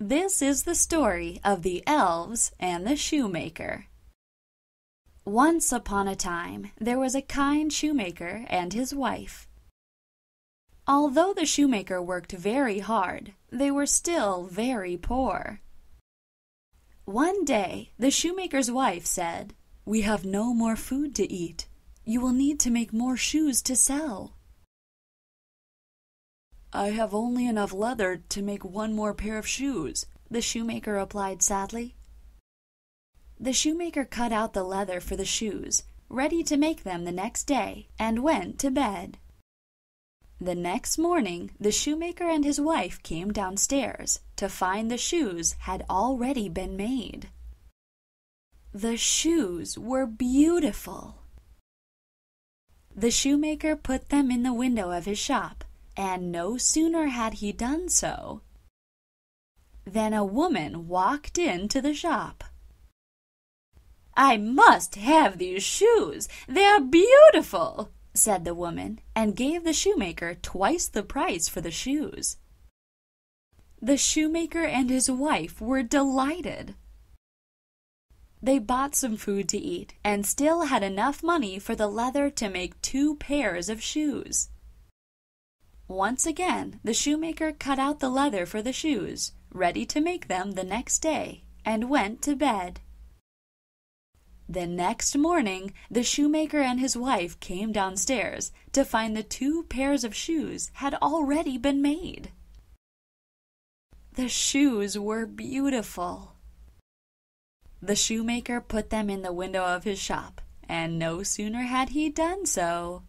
This is the story of the elves and the shoemaker. Once upon a time, there was a kind shoemaker and his wife. Although the shoemaker worked very hard, they were still very poor. One day, the shoemaker's wife said, "We have no more food to eat. You will need to make more shoes to sell." "I have only enough leather to make one more pair of shoes," the shoemaker replied sadly. The shoemaker cut out the leather for the shoes, ready to make them the next day, and went to bed. The next morning, the shoemaker and his wife came downstairs to find the shoes had already been made. The shoes were beautiful. The shoemaker put them in the window of his shop, and no sooner had he done so than a woman walked into the shop. "I must have these shoes. They are beautiful," said the woman, and gave the shoemaker twice the price for the shoes. The shoemaker and his wife were delighted. They bought some food to eat and still had enough money for the leather to make 2 pairs of shoes. Once again, the shoemaker cut out the leather for the shoes, ready to make them the next day, and went to bed. The next morning, the shoemaker and his wife came downstairs to find the 2 pairs of shoes had already been made. The shoes were beautiful. The shoemaker put them in the window of his shop, and no sooner had he done so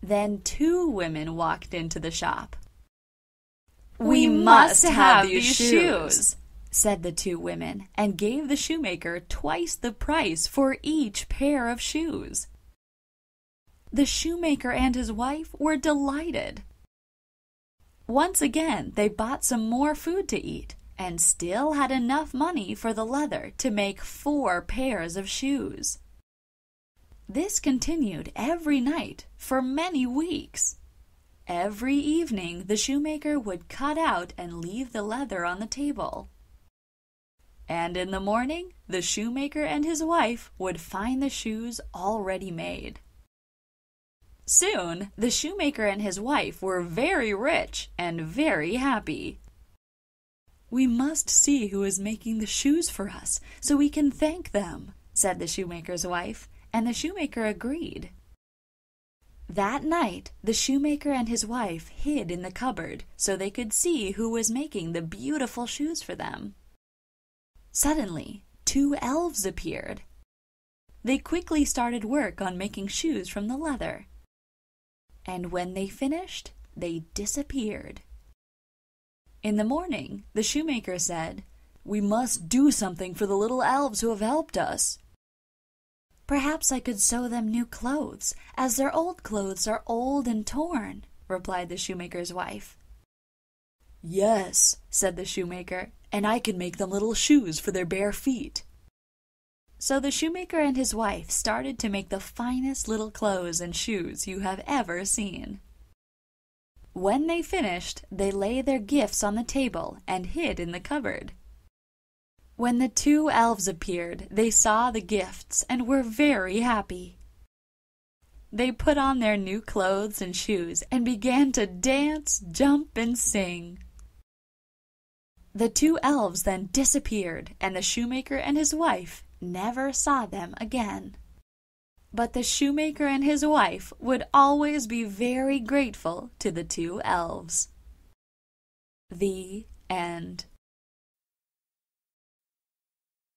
than 2 women walked into the shop. "We must have these shoes," said the 2 women, and gave the shoemaker twice the price for each pair of shoes. The shoemaker and his wife were delighted. Once again, they bought some more food to eat, and still had enough money for the leather to make 4 pairs of shoes. This continued every night for many weeks. Every evening, the shoemaker would cut out and leave the leather on the table. And in the morning, the shoemaker and his wife would find the shoes already made. Soon, the shoemaker and his wife were very rich and very happy. "We must see who is making the shoes for us, so we can thank them," said the shoemaker's wife, and the shoemaker agreed. That night, the shoemaker and his wife hid in the cupboard so they could see who was making the beautiful shoes for them. Suddenly, 2 elves appeared. They quickly started work on making shoes from the leather. And when they finished, they disappeared. In the morning, the shoemaker said, "We must do something for the little elves who have helped us." "Perhaps I could sew them new clothes, as their old clothes are old and torn," replied the shoemaker's wife. "Yes," said the shoemaker, "and I can make them little shoes for their bare feet." So the shoemaker and his wife started to make the finest little clothes and shoes you have ever seen. When they finished, they laid their gifts on the table and hid in the cupboard. When the 2 elves appeared, they saw the gifts and were very happy. They put on their new clothes and shoes and began to dance, jump, and sing. The 2 elves then disappeared, and the shoemaker and his wife never saw them again. But the shoemaker and his wife would always be very grateful to the 2 elves. The end.